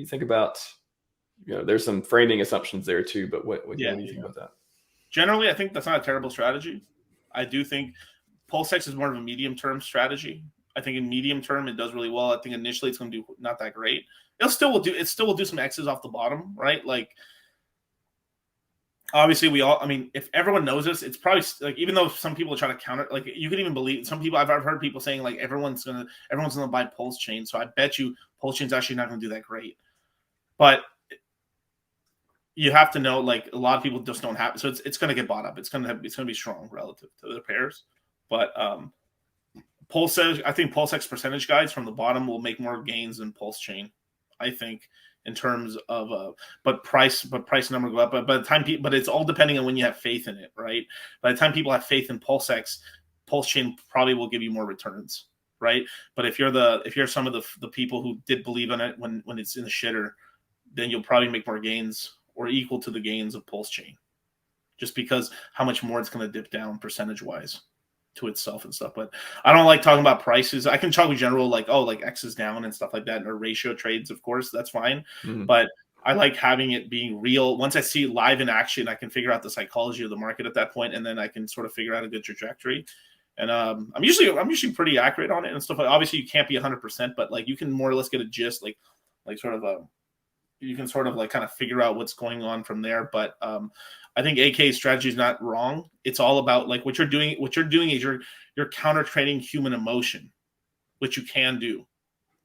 you think about, there's some framing assumptions there too, but what do you think about that? Generally, I think that's not a terrible strategy. I do think PulseX is more of a medium-term strategy. I think in medium term it does really well. I think initially it's going to do not that great. It still will do some X's off the bottom, right? Like obviously if everyone knows this, it's probably like, even though some people try to counter, like you could even believe some people, I've heard people saying like everyone's gonna buy PulseChain. So I bet you PulseChain's actually not going to do that great. But you have to know, like, a lot of people just don't have it. So it's going to get bought up. It's going to be strong relative to the pairs. But PulseX, I think PulseX percentage guides from the bottom will make more gains than PulseChain. I think in terms of but price number go up. But by the time but it's all depending on when you have faith in it, right? By the time people have faith in PulseX, PulseChain probably will give you more returns, right? But if you're some of the people who did believe in it when it's in the shitter, then you'll probably make more gains or equal to the gains of PulseChain, just because how much more it's going to dip down percentage wise to itself and stuff. But I don't like talking about prices. I can talk in general, like, like X is down and stuff like that, or ratio trades, of course, that's fine. Mm-hmm. But I like having it being real. Once I see it live in action, I can figure out the psychology of the market at that point, and then I can sort of figure out a good trajectory. And I'm usually pretty accurate on it and stuff. Obviously, you can't be 100%, but like you can more or less get a gist, like sort of you can sort of like kind of figure out what's going on from there. But I think AK's strategy is not wrong. It's all about like what you're doing. What you're doing is you're counter trading human emotion, which you can do,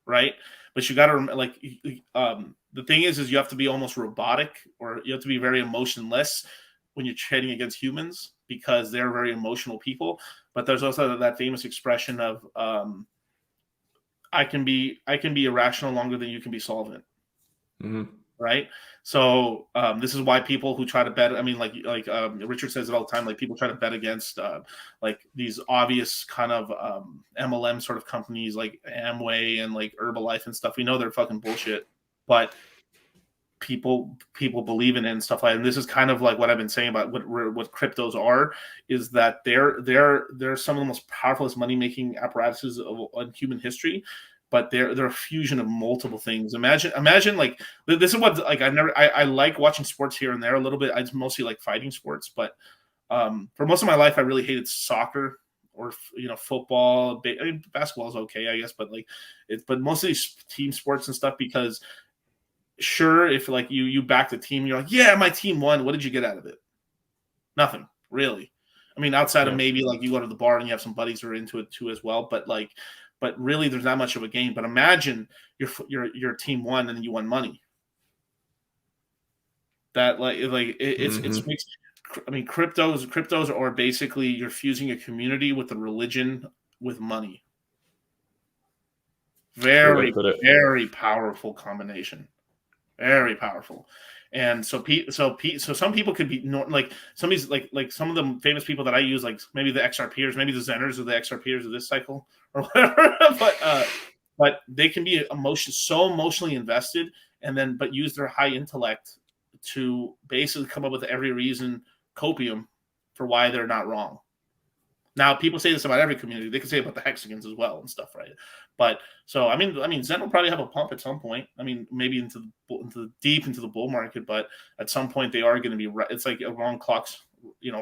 right? But you got to like the thing is you have to be almost robotic, or you have to be very emotionless when you're trading against humans, because they're very emotional people. But there's also that famous expression of I can be irrational longer than you can be solvent. Mm-hmm. Right. So this is why people who try to bet, I mean, like Richard says it all the time, like people try to bet against like these obvious kind of MLM sort of companies like Amway and like Herbalife and stuff. We know they're fucking bullshit, but people believe in it and stuff like that. And this is kind of like what I've been saying about what cryptos are, is that they're some of the most powerful money making apparatuses in human history. But they're a fusion of multiple things. Imagine like this is what, like, I like watching sports here and there a little bit. I mostly like fighting sports, but for most of my life I really hated soccer or football. I mean, basketball is okay, I guess, but like but mostly team sports and stuff, because sure, if like you back the team, you're like, yeah, my team won. What did you get out of it? Nothing really. I mean, outside of maybe like you go to the bar and you have some buddies who are into it too as well, but really, there's not much of a gain. But imagine your team won and you won money. That it's mixed. I mean, cryptos are basically you're fusing a community with a religion with money. Very, very powerful combination. Very powerful. And so some people could be like some of these like some of the famous people that I use, like maybe the XRPers, maybe the Zenners or the XRPers of this cycle or whatever. But they can be so emotionally invested, but use their high intellect to basically come up with every reason, copium, for why they're not wrong. Now, people say this about every community. They can say it about the hexagons as well and stuff, right? But so I mean, Zen will probably have a pump at some point. I mean, maybe deep into the bull market, but at some point they are going to be right. It's like a wrong clock's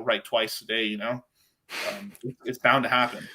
right twice a day. It's bound to happen.